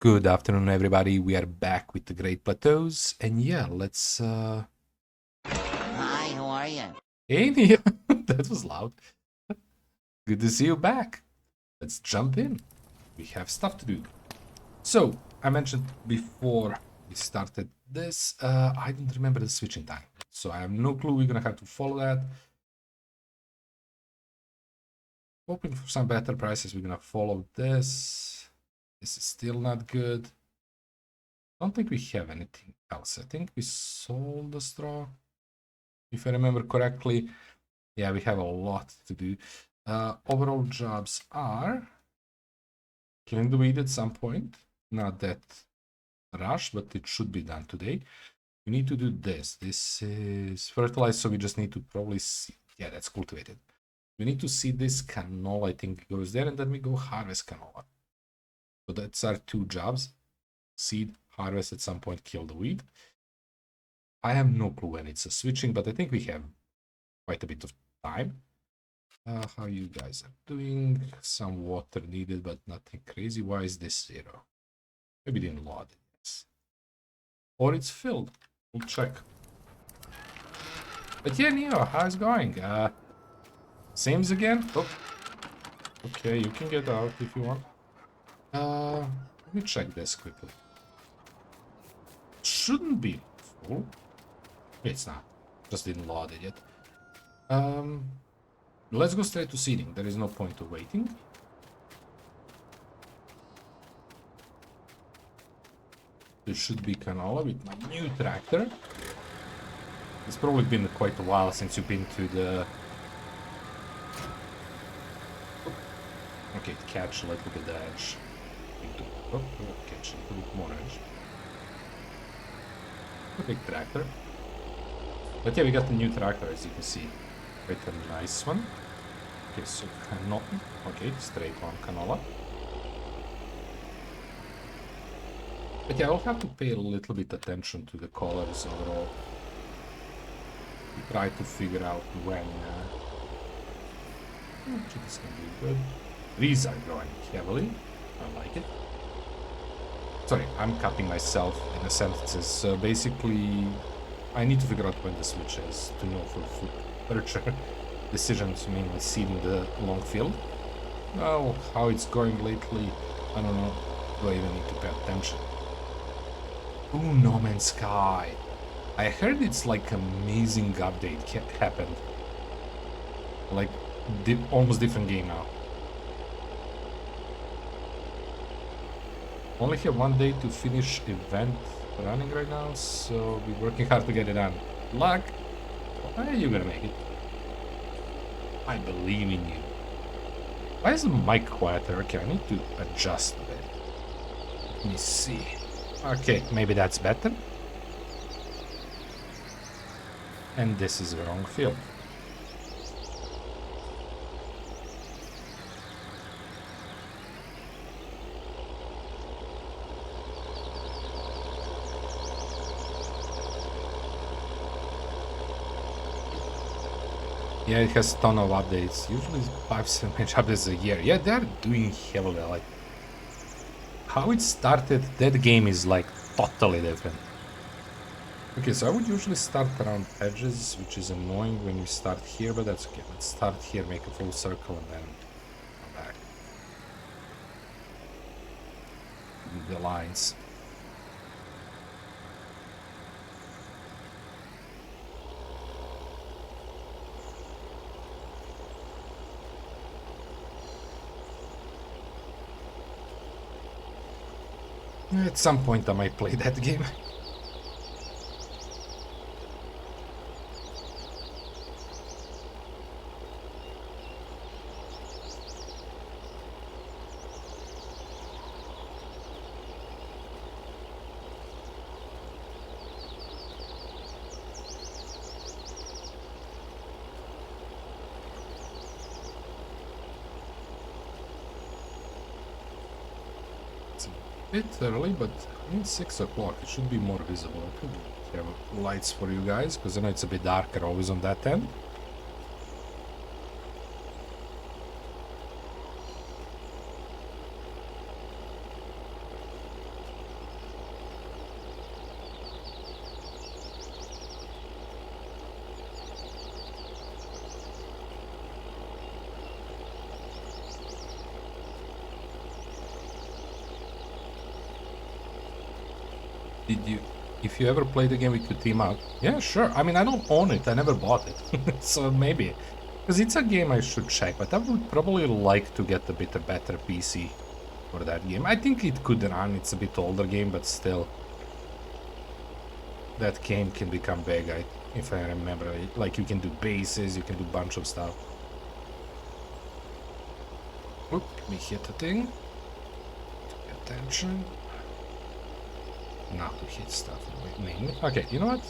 Good afternoon, everybody. We are back with the Great Plateaus, and yeah, let's. Hi, how are you? Hey, Nia. That was loud. Good to see you back. Let's jump in. We have stuff to do. So, I mentioned before we started this, I don't remember the switching time, so I have no clue. We're gonna have to follow that. Hoping for some better prices. We're gonna follow this. This is still not good. Don't think we have anything else. I think we sold the straw, if I remember correctly. Yeah, we have a lot to do. Overall jobs are killing the weed at some point. Not that rush, but it should be done today. We need to do this. This is fertilized, so we just need to probably see. Yeah, that's cultivated. We need to see this canola, I think, goes there, and then we go harvest canola. So that's our two jobs. Seed, harvest at some point, kill the weed. I have no clue when it's a switching, but I think we have quite a bit of time. How you guys are doing? Some water needed, but nothing crazy. Why is this 0? Maybe didn't load it. Yes. Or it's filled. We'll check. But yeah, Neo, how's it going? Same's again? Oh. Okay, you can get out if you want. Let me check this quickly. Shouldn't be full. It's not. Just didn't load it yet. Let's go straight to seeding. There is no point of waiting. This should be canola with my new tractor. It's probably been quite a while since you've been to the... Okay, catch a little bit the edge. Catch a little bit more edge. A big tractor. But yeah, we got the new tractor, as you can see. Quite a nice one. Okay, so canola. Okay, straight on canola. But yeah, I'll have to pay a little bit attention to the colors overall. Try to figure out when... this can be good. These are growing heavily. I like it. Sorry, I'm cutting myself in the sentences. So basically, I need to figure out when the switch is to know for future decisions, mainly seeding the long field. Well, how it's going lately, I don't know. Do I even need to pay attention? Ooh, No Man's Sky. I heard it's like amazing update happened. Like, almost different game now. Only have 1 day to finish event running right now, so we're working hard to get it done. Luck! You're gonna make it. I believe in you. Why is the mic quieter? Okay, I need to adjust a bit. Let me see. Okay, maybe that's better. And this is the wrong field. Yeah, it has a ton of updates. Usually 5-7 updates a year. Yeah, they're doing heavily. Like, how it started, that game is like totally different. Okay, so I would usually start around edges, which is annoying when you start here, but that's okay. Let's start here, make a full circle, and then come back. The lines. At some point I might play that game. Bit early, but I mean 6 o'clock. It should be more visible. I could have lights for you guys, because I know it's a bit darker always on that end. Did you... If you ever play the game, we could team up. Yeah, sure. I mean, I don't own it. I never bought it. So maybe. Because it's a game I should check, but I would probably like to get a bit better PC for that game. I think it could run. It's a bit older game, but still. That game can become big, if I remember it. Like, you can do bases, you can do a bunch of stuff. Oop, let me hit the thing. Pay attention. Not to hit stuff mainly. Okay, you know what?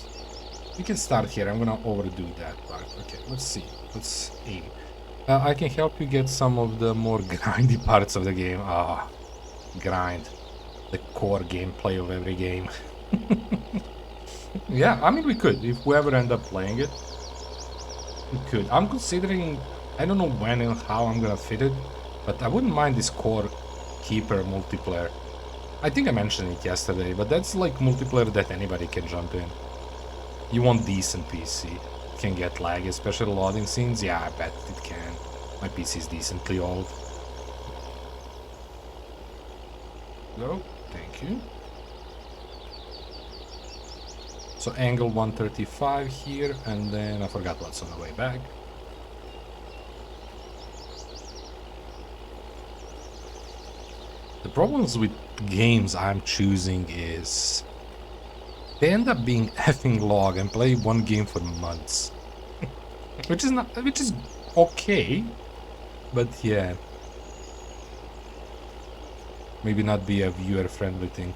We can start here. I'm gonna overdo that part. Okay, let's see. Let's aim. I can help you get some of the more grindy parts of the game. Ah, grind. The core gameplay of every game. Yeah, I mean, we could. If we ever end up playing it, we could. I'm considering... I don't know when and how I'm gonna fit it, but I wouldn't mind this core keeper multiplayer. I think I mentioned it yesterday, but that's like multiplayer that anybody can jump in. You want decent PC. It can get laggy, especially loading scenes. Yeah, I bet it can. My PC is decently old. No, thank you. So angle 135 here, and then I forgot what's on the way back. The problems with games I'm choosing is they end up being effing long and play one game for months. which is okay, but yeah. Maybe not be a viewer friendly thing.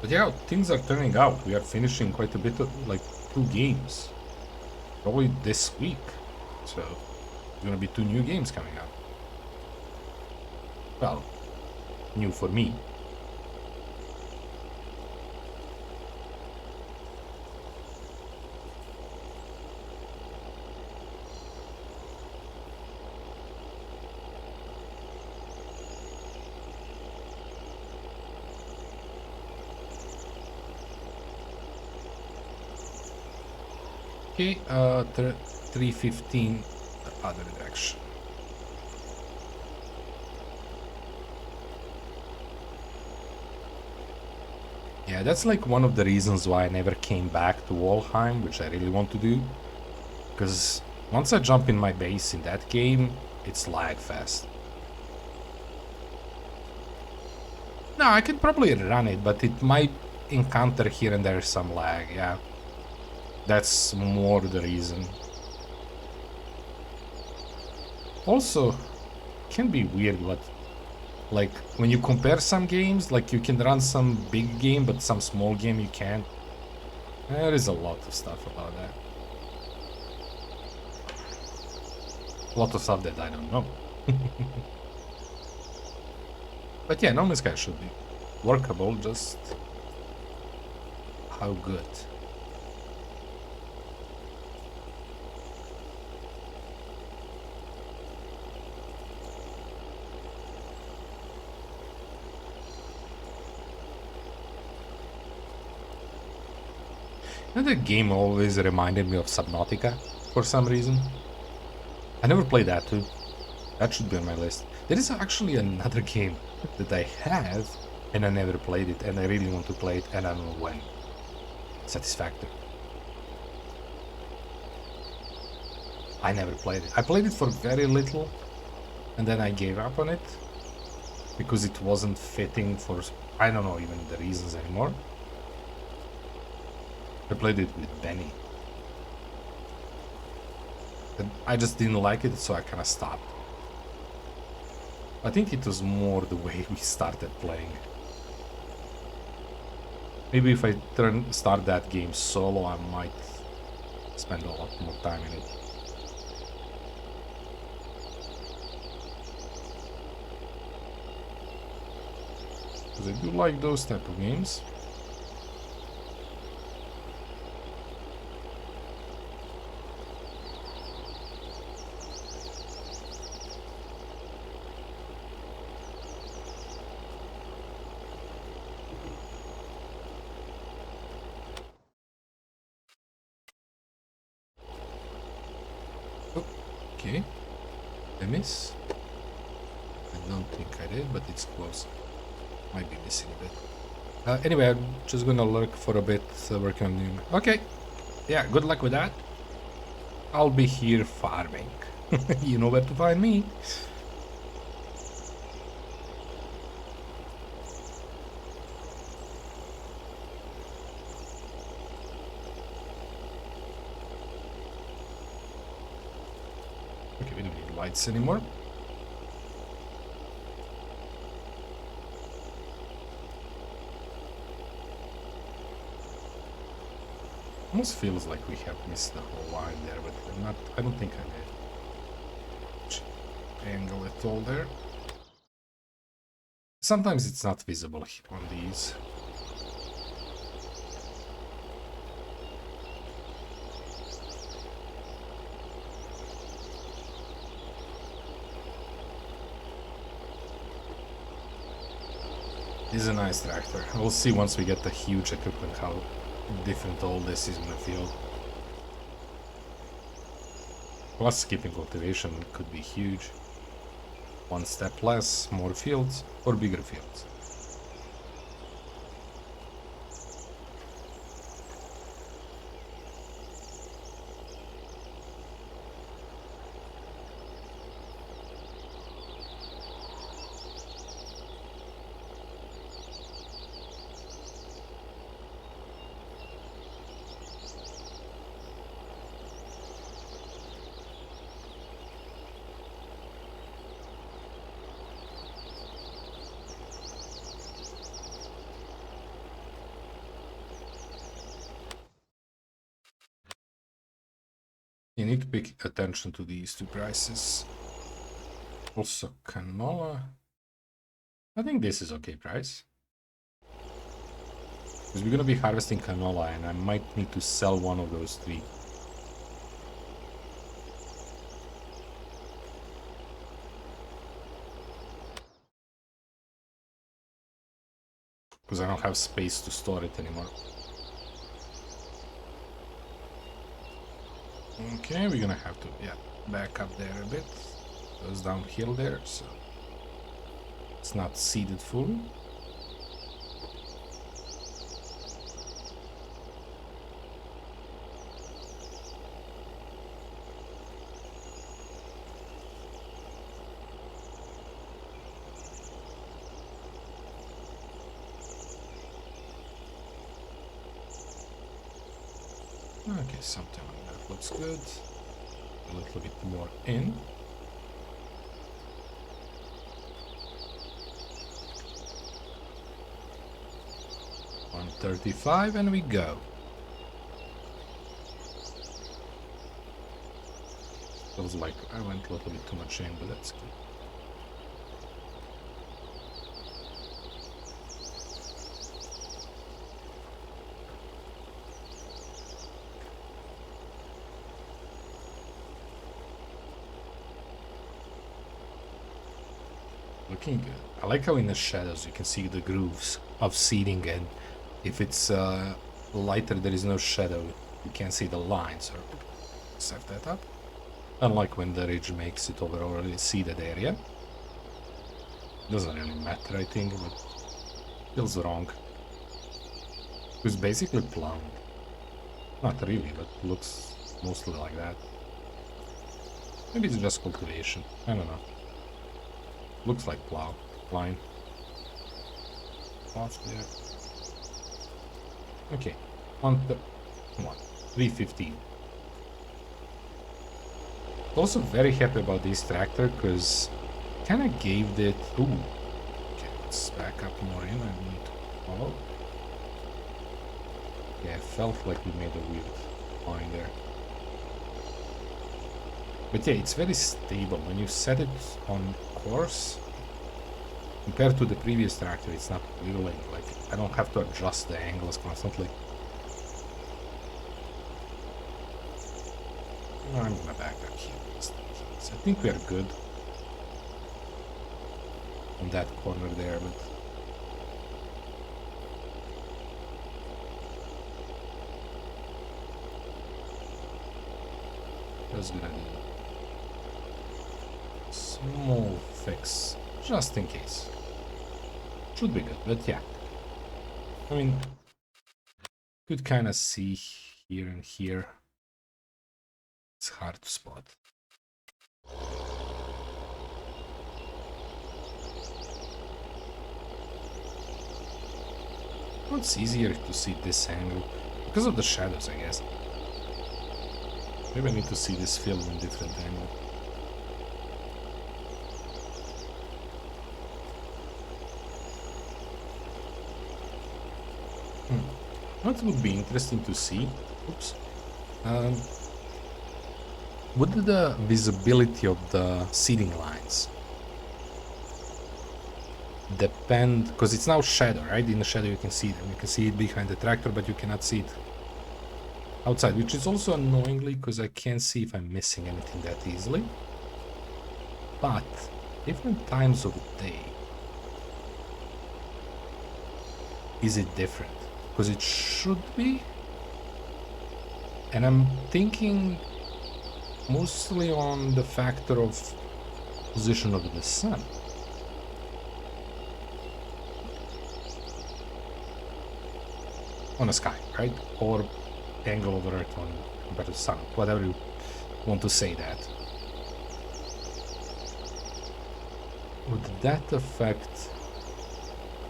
But yeah, things are turning out. We are finishing quite a bit of, like, 2 games. Probably this week. So, there's gonna be 2 new games coming out. Well, new for me. Okay, 315 the other direction. Yeah, that's like one of the reasons why I never came back to Walheim, which I really want to do. Because once I jump in my base in that game, it's lag fast. No, I could probably run it, but it might encounter here and there some lag, yeah. That's more the reason. Also, it can be weird, but like when you compare some games, like you can run some big game, but some small game you can't. There is a lot of stuff about that. A lot of stuff that I don't know. But yeah, No Man's Sky should be workable, just how good. And the game always reminded me of Subnautica for some reason. I never played that too. That should be on my list. There is actually another game that I have and I never played it and I really want to play it and I don't know when. Satisfactory. I never played it. I played it for very little and then I gave up on it because it wasn't fitting for... I don't know even the reasons anymore. I played it with Benny. And I just didn't like it, so I kind of stopped. I think it was more the way we started playing. Maybe if I start that game solo, I might spend a lot more time in it. Because I do like those type of games. Okay, I miss. I don't think I did, but it's close. Might be missing a bit. Anyway, I'm just gonna lurk for a bit, working on new. Okay, yeah, good luck with that. I'll be here farming. You know where to find me. Okay, we don't need lights anymore. Almost feels like we have missed the whole line there, but I'm not. I don't think I did. Angle it all there. Sometimes it's not visible on these. This is a nice tractor. We'll see once we get the huge equipment how different all this is in the field. Plus skipping cultivation could be huge. One step less, more fields, or bigger fields. You need to pay attention to these two prices. Also, canola. I think this is okay price. Because we're gonna be harvesting canola and I might need to sell one of those three. Because I don't have space to store it anymore. Okay, we're gonna have to, yeah, back up there a bit. Goes downhill there, so it's not seeded fully. Okay, something like that looks good. A little bit more in. $135 and we go. Feels like I went a little bit too much in, but that's good. Looking good. I like how in the shadows you can see the grooves of seeding, and if it's lighter there is no shadow, you can't see the lines. Or set that up. Unlike when the ridge makes it over already seeded area. Doesn't really matter, I think, but feels wrong. It's basically plowed. Not really, but looks mostly like that. Maybe it's just cultivation. I don't know. Looks like plow line. Off there. Okay. On the come on. 315. Also very happy about this tractor because kinda gave it ooh. Okay, let's back up more in. I need to follow. Yeah, it felt like we made a weird line there. But yeah, it's very stable. When you set it on course, compared to the previous tractor, it's not really like I don't have to adjust the angles constantly. I'm gonna back up here. I think we are good on that corner there, but just gonna do a small fix just in case. Should be good, but yeah. I mean, could kind of see here and here. It's hard to spot. Well, it's easier to see this angle because of the shadows, I guess. Maybe I need to see this film in different angle. What would be interesting to see? Oops. Would the visibility of the seating lines depend, because it's now shadow, right? In the shadow you can see them. You can see it behind the tractor, but you cannot see it outside, which is also annoyingly because I can't see if I'm missing anything that easily. But different times of day, is it different? Because it should be, and I'm thinking mostly on the factor of position of the sun. On the sky, right? Or angle of Earth on compared to the sun, whatever you want to say that. Would that affect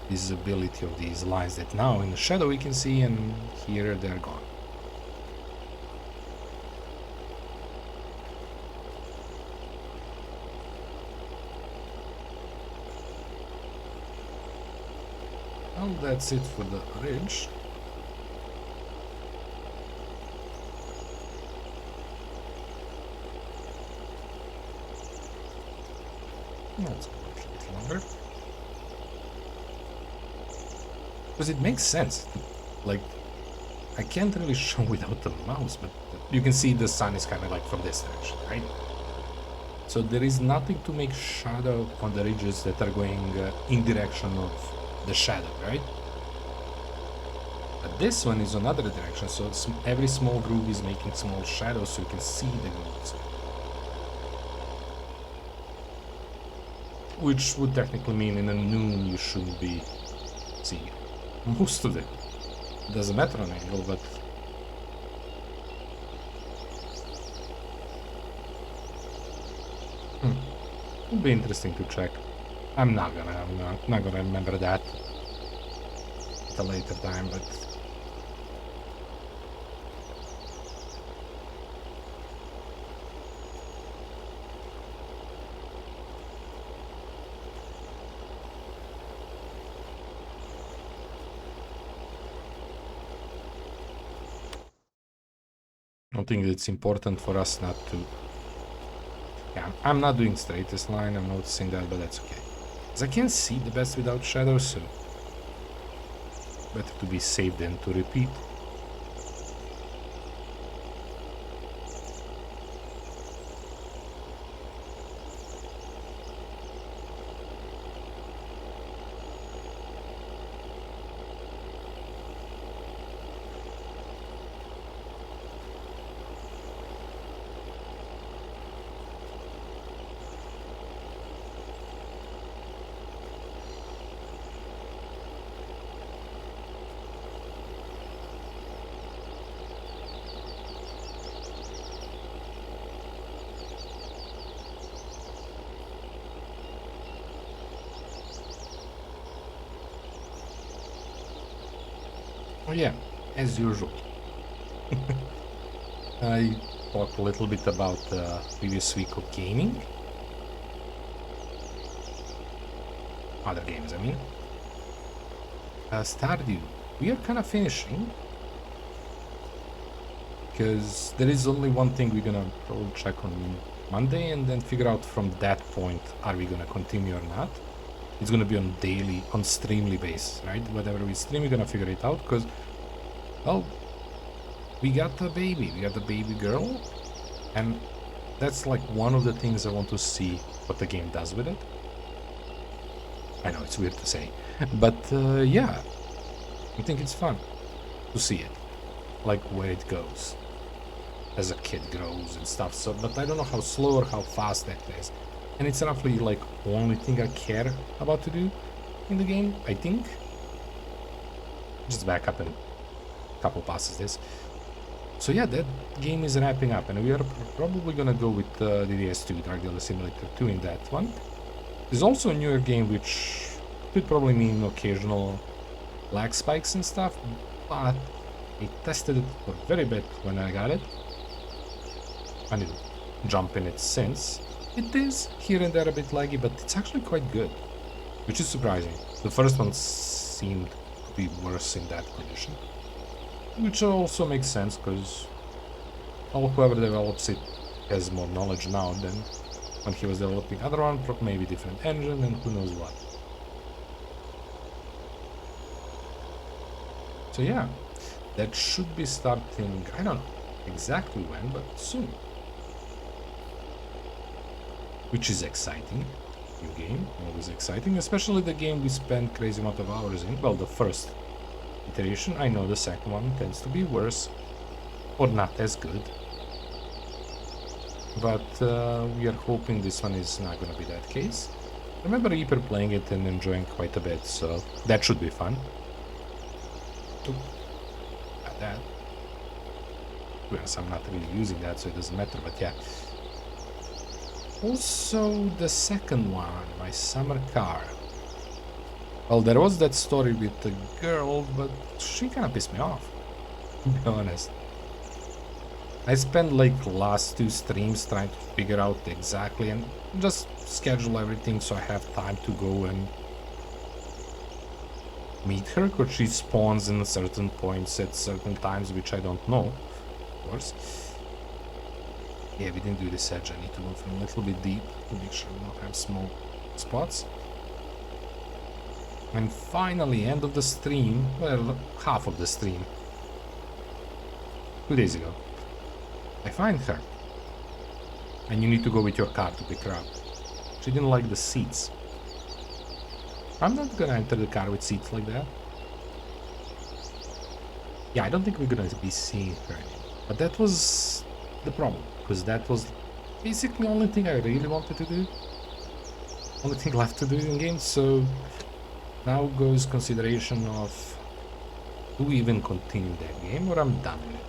visibility of these lines that now in the shadow we can see, and here they're gone? Well, that's it for the ridge. Let's go a bit longer. Because it makes sense. Like, I can't really show without the mouse, but you can see the sun is kind of like from this direction, right? So there is nothing to make shadow on the ridges that are going in direction of the shadow, right? But this one is another direction, so every small groove is making small shadows so you can see the grooves. Which would technically mean in a noon you shouldn't be seeing most of it. Doesn't matter on angle, but would be interesting to check. I'm not gonna remember that at a later time, but I think it's important for us not to. Yeah, I'm not doing straightest line, I'm noticing that, but that's okay. Because I can't see the best without shadows, so better to be safe than to repeat. Oh yeah, as usual. I talked a little bit about the previous week of gaming. Other games, I mean. Stardew, we are kind of finishing. Because there is only one thing we're gonna probably check on Monday and then figure out from that point, are we gonna continue or not? It's gonna be on daily, on streamly basis, right? Whatever we stream, we're gonna figure it out, because, well, we got the baby girl, and that's like one of the things I want to see what the game does with it. I know it's weird to say, but yeah, I think it's fun to see it, like where it goes as a kid grows and stuff. So, but I don't know how slow or how fast that is. and it's roughly like only thing I care about to do in the game, I think. Just back up and couple passes this. So yeah, that game is wrapping up, and we are probably gonna go with the DS2, Drug Dealer Simulator 2 in that one. There's also a newer game which could probably mean occasional lag spikes and stuff, but I tested it for very bit when I got it. I need to jump in it since. It is here and there a bit laggy, but it's actually quite good, which is surprising. The first one seemed to be worse in that condition, which also makes sense because whoever develops it has more knowledge now than when he was developing other one, maybe different engine and who knows what. So yeah, that should be starting, I don't know exactly when, but soon. Which is exciting. New game, always exciting, especially the game we spent crazy amount of hours in. Well, the first iteration. I know the second one tends to be worse or not as good, but we are hoping this one is not gonna be that case. I remember Reaper playing it and enjoying quite a bit, so that should be fun. Got that. Yes, I'm not really using that, so it doesn't matter, but yeah. Also, the second one, my summer car. Well, there was that story with the girl, but she kind of pissed me off, to be honest. I spent like last 2 streams trying to figure out exactly and just schedule everything so I have time to go and meet her, because she spawns in certain points at certain times, which I don't know, of course. Yeah, we didn't do this edge. I need to go from a little bit deep to make sure we don't have small spots. And finally, end of the stream, well, half of the stream, 2 days ago, I find her. And you need to go with your car to pick her up. She didn't like the seats. I'm not gonna enter the car with seats like that. Yeah, I don't think we're gonna be seeing her anymore. But that was the problem, because that was basically the only thing I really wanted to do. Only thing left to do in game, so now goes consideration of do we even continue that game or I'm done with it.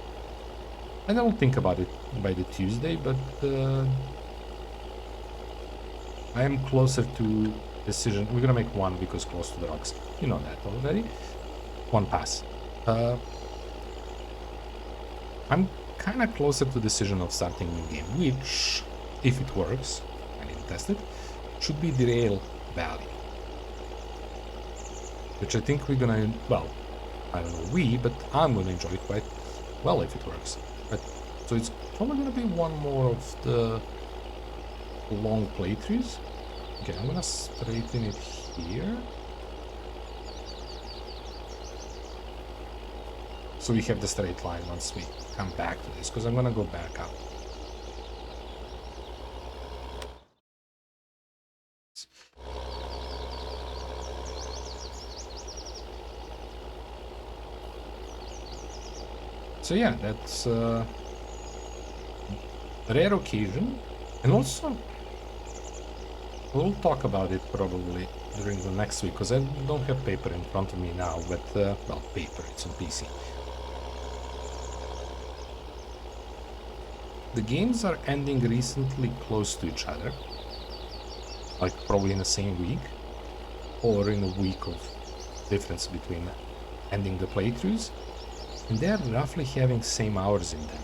And I will think about it by the Tuesday, but I am closer to decision. We're gonna make one because close to the rocks. You know that already. One pass. I'm kind of closer to decision of starting new game, which, if it works, I didn't test it, should be Derail Valley. Which I think we're gonna, well, I don't know but I'm gonna enjoy it quite well if it works. But, so it's probably gonna be one more of the long playthroughs. Okay, I'm gonna straighten it here. So we have the straight line once we come back to this, because I'm gonna go back up. So yeah, that's a rare occasion, and also we'll talk about it probably during the next week, because I don't have paper in front of me now, but well, paper, it's on PC. The games are ending recently close to each other, like probably in the same week, or in a week of difference between ending the playthroughs, and they're roughly having same hours in them,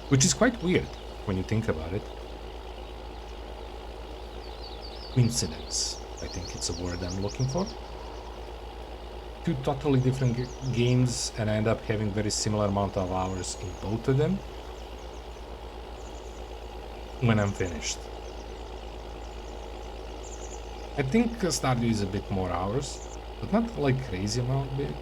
which is quite weird when you think about it. Coincidence, I think it's a word I'm looking for. 2 totally different games, and I end up having very similar amount of hours in both of them when I'm finished. I think Stardew is a bit more hours, but not like crazy amount big.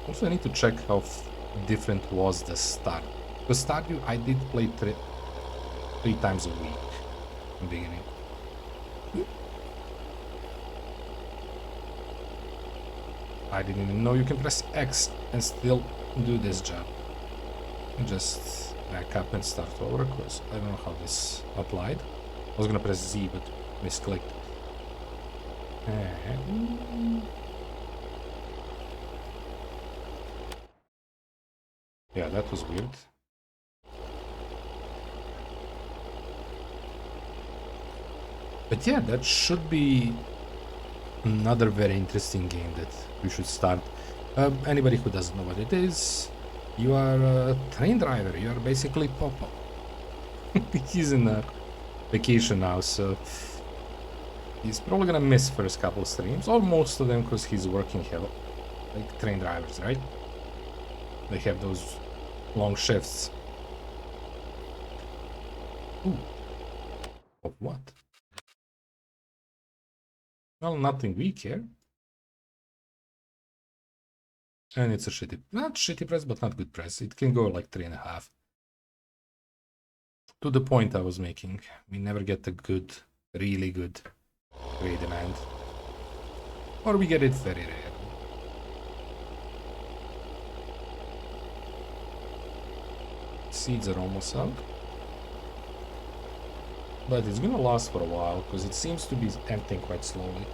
Also, I need to check how different was the start. Because Stardew I did play 3 times a week in the beginning. I didn't even know you can press X and still do this job. Just back up and start over, because I don't know how this applied. I was gonna press Z, but misclicked. Yeah, that was weird. But yeah, that should be another very interesting game that we should start. Anybody who doesn't know what it is, you are a train driver. You are basically Popo. He's in a vacation now, so he's probably gonna miss first couple streams, or most of them, because he's working hell, like train drivers, right? They have those long shifts. Ooh. Of what? Well, nothing we care. And it's a shitty, not shitty price, but not good price. It can go like 3.5. To the point I was making, we never get a good, really good trade demand. Or we get it very rare. Seeds are almost out. But it's gonna last for a while, because it seems to be emptying quite slowly.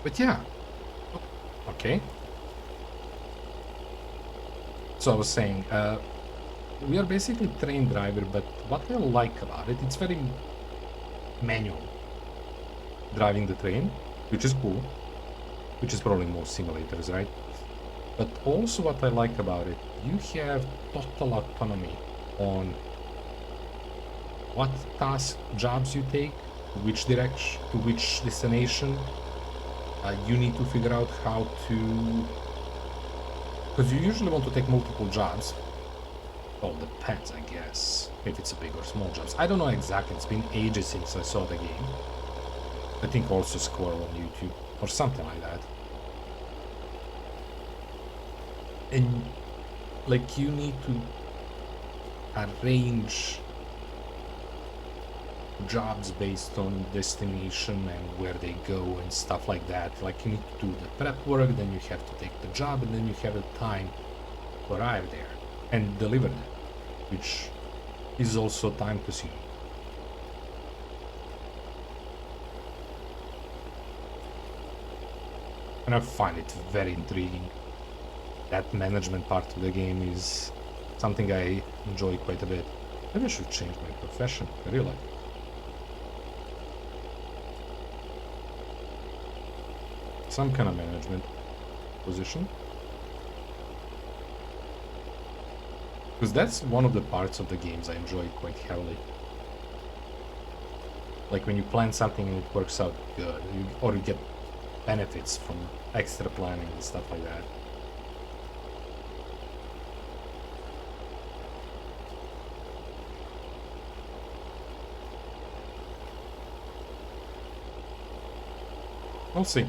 But yeah, okay. So I was saying, we are basically train driver, but what I like about it, it's very manual driving the train, which is cool, which is probably most simulators, right? But also what I like about it, you have total autonomy on what task jobs you take, which direction, to which destination. You need to figure out how to, because you usually want to take multiple jobs. Well, depends, I guess, if it's a big or small jobs. I don't know exactly, it's been ages since I saw the game. I think also Squirrel on YouTube, or something like that. And, like, you need to arrange jobs based on destination and where they go and stuff like that. Like, you need to do the prep work, then you have to take the job, and then you have the time to arrive there and deliver them, which is also time consuming. And I find it very intriguing. That management part of the game is something I enjoy quite a bit. Maybe I should change my profession, I really like it. Some kind of management position. Because that's one of the parts of the games I enjoy quite heavily. Like when you plan something and it works out good, or you get benefits from extra planning and stuff like that. We'll see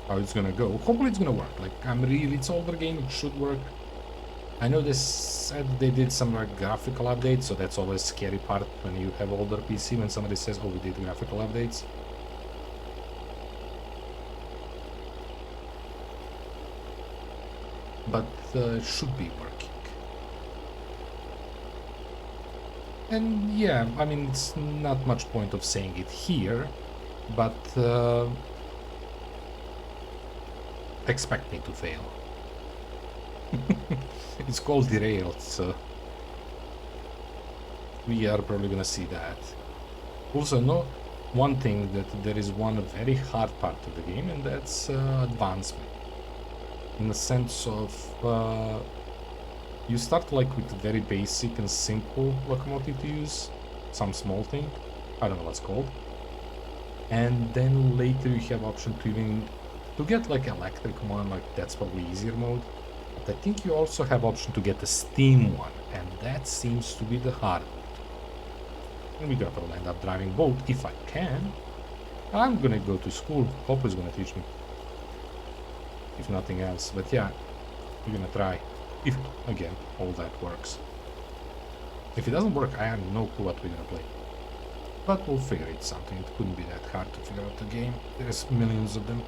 how it's gonna go. Hopefully it's gonna work. Like, it's older game, it should work. I know they said they did some like graphical updates, so that's always a scary part when you have older PC, when somebody says, oh, we did graphical updates. But it should be working. And yeah, I mean, it's not much point of saying it here, but expect me to fail. It's called Derailed, so we are probably gonna see that. Also, know one thing, that there is one very hard part of the game, and that's advancement. In the sense of you start like with very basic and simple locomotive to use, some small thing, I don't know what's called, and then later you have option to even to get like electric one, like that's probably easier mode. But I think you also have option to get a steam one, and that seems to be the hard mode. And we're gonna probably end up driving both if I can. I'm gonna go to school. Hope is gonna teach me. if nothing else. But yeah, we're gonna try. If, again, all that works. If it doesn't work, I have no clue what we're gonna play. But we'll figure it something. It couldn't be that hard to figure out the game. There's millions of them.